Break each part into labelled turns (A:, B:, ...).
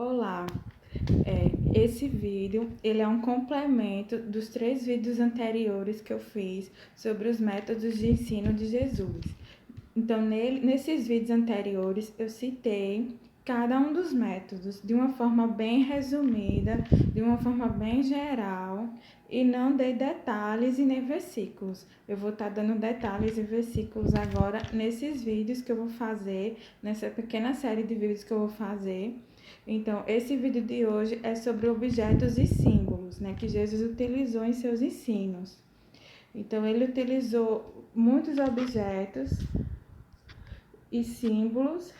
A: Olá, esse vídeo ele é um complemento dos 3 vídeos anteriores que eu fiz sobre os métodos de ensino de Jesus. Então, nesses vídeos anteriores, eu citei cada um dos métodos de uma forma bem resumida, de uma forma bem geral, e não dei detalhes e nem versículos. Eu vou estar dando detalhes e versículos agora nesses vídeos que eu vou fazer, nessa pequena série de vídeos que eu vou fazer. Então, esse vídeo de hoje é sobre objetos e símbolos, né, que Jesus utilizou em seus ensinos. Então, ele utilizou muitos objetos e símbolos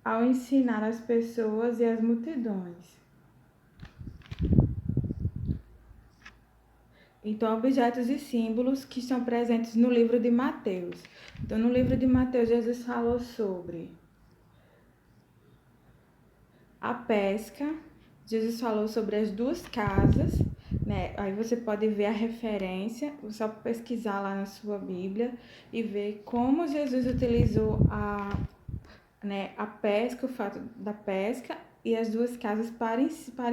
A: ao ensinar as pessoas e as multidões. Então, objetos e símbolos que estão presentes no livro de Mateus. Então, no livro de Mateus, Jesus falou sobre a pesca, Jesus falou sobre as 2 casas, né? Aí você pode ver a referência, só pesquisar lá na sua Bíblia e ver como Jesus utilizou a pesca, o fato da pesca e as 2 casas para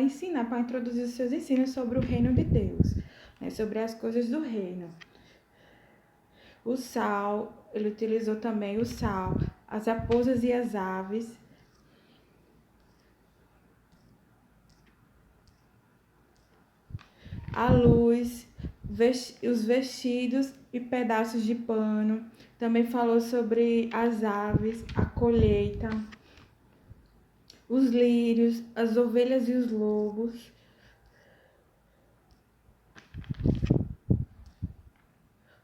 A: ensinar, para introduzir os seus ensinos sobre o reino de Deus, né? Sobre as coisas do reino. O sal, ele utilizou também o sal, as raposas e as aves. A luz, os vestidos e pedaços de pano. Também falou sobre as aves, a colheita, os lírios, as ovelhas e os lobos,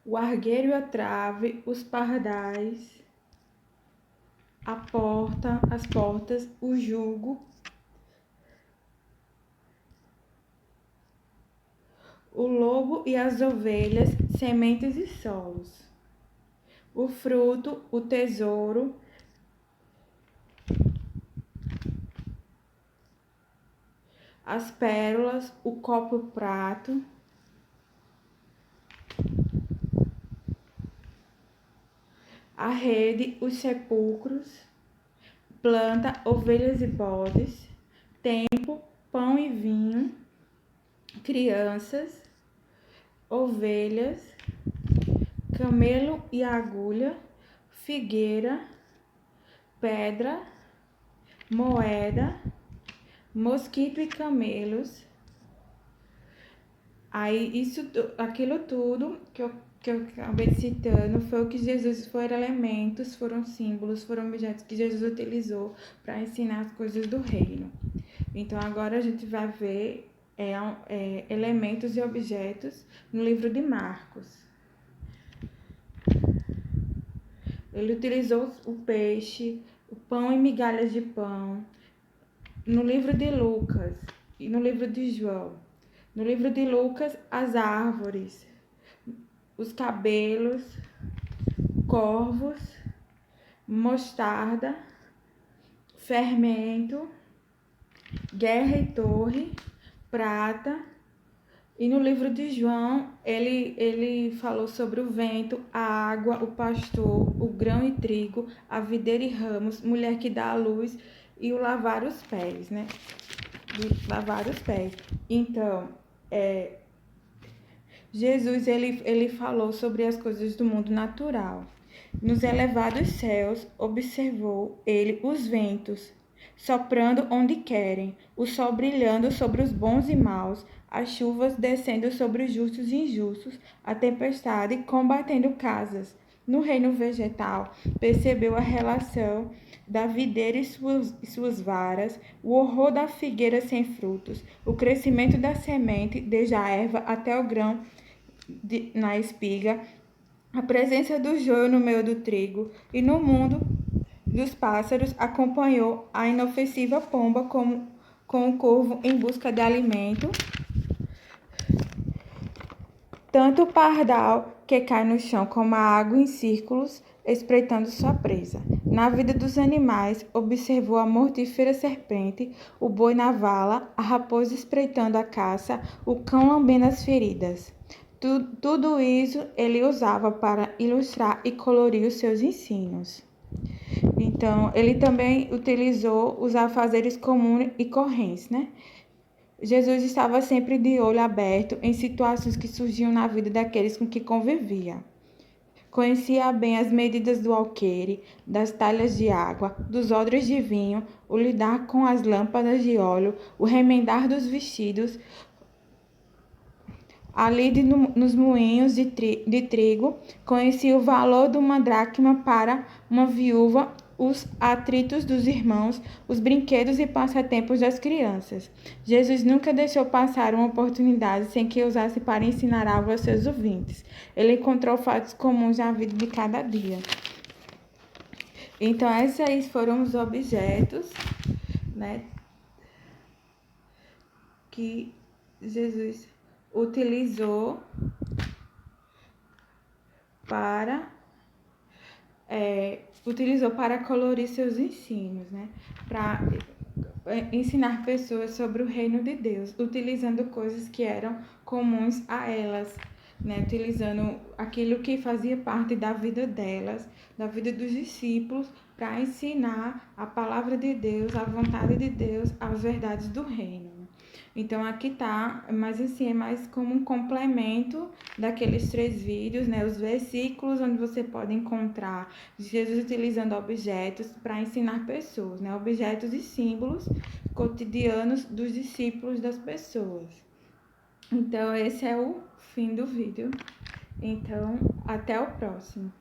A: o argueiro e a trave, os pardais, as portas, o jugo, o lobo e as ovelhas, sementes e solos, o fruto, o tesouro, as pérolas, o copo prato, a rede, os sepulcros, planta, ovelhas e bodes, tempo, pão e vinho, crianças, ovelhas, camelo e agulha, figueira, pedra, moeda, mosquito e camelos. Aí aquilo tudo que eu acabei citando foi o que Jesus, foram elementos, foram símbolos, foram objetos que Jesus utilizou para ensinar as coisas do reino. Então agora a gente vai ver elementos e objetos no livro de Marcos. Ele utilizou o peixe, o pão e migalhas de pão. No livro de Lucas e no livro de João. No livro de Lucas, as árvores, os cabelos, corvos, mostarda, fermento, guerra e torre, prata. E no livro de João, ele falou sobre o vento, a água, o pastor, o grão e trigo, a videira e ramos, mulher que dá a luz e o lavar os pés, né? Lavar os pés. Então, Jesus, ele falou sobre as coisas do mundo natural. Nos elevados céus, observou ele os ventos, soprando onde querem, o sol brilhando sobre os bons e maus, as chuvas descendo sobre os justos e injustos, a tempestade combatendo casas. No reino vegetal, percebeu a relação da videira e suas varas, o horror da figueira sem frutos, o crescimento da semente, desde a erva até o grão na espiga, a presença do joio no meio do trigo, e no mundo dos pássaros acompanhou a inofensiva pomba com o corvo em busca de alimento, tanto o pardal que cai no chão como a água em círculos, espreitando sua presa. Na vida dos animais, observou a mortífera serpente, o boi na vala, a raposa espreitando a caça, o cão lambendo as feridas. Tudo isso ele usava para ilustrar e colorir os seus ensinos. Então, ele também utilizou os afazeres comuns e correntes, né? Jesus estava sempre de olho aberto em situações que surgiam na vida daqueles com que convivia. Conhecia bem as medidas do alqueire, das talhas de água, dos odres de vinho, o lidar com as lâmpadas de óleo, o remendar dos vestidos, ali nos moinhos de trigo, conhecia o valor de uma dracma para uma viúva, os atritos dos irmãos, os brinquedos e passatempos das crianças. Jesus nunca deixou passar uma oportunidade sem que usasse para ensinar algo aos seus ouvintes. Ele encontrou fatos comuns na vida de cada dia. Então, esses foram os objetos, né, que Jesus utilizou para colorir seus ensinos, né? Para ensinar pessoas sobre o reino de Deus, utilizando coisas que eram comuns a elas, né? Utilizando aquilo que fazia parte da vida delas, da vida dos discípulos, para ensinar a palavra de Deus, a vontade de Deus, as verdades do reino. Então aqui tá, mas assim, é mais como um complemento daqueles 3 vídeos, né? Os versículos onde você pode encontrar Jesus utilizando objetos para ensinar pessoas, né? Objetos e símbolos cotidianos dos discípulos das pessoas. Então esse é o fim do vídeo. Então, até o próximo.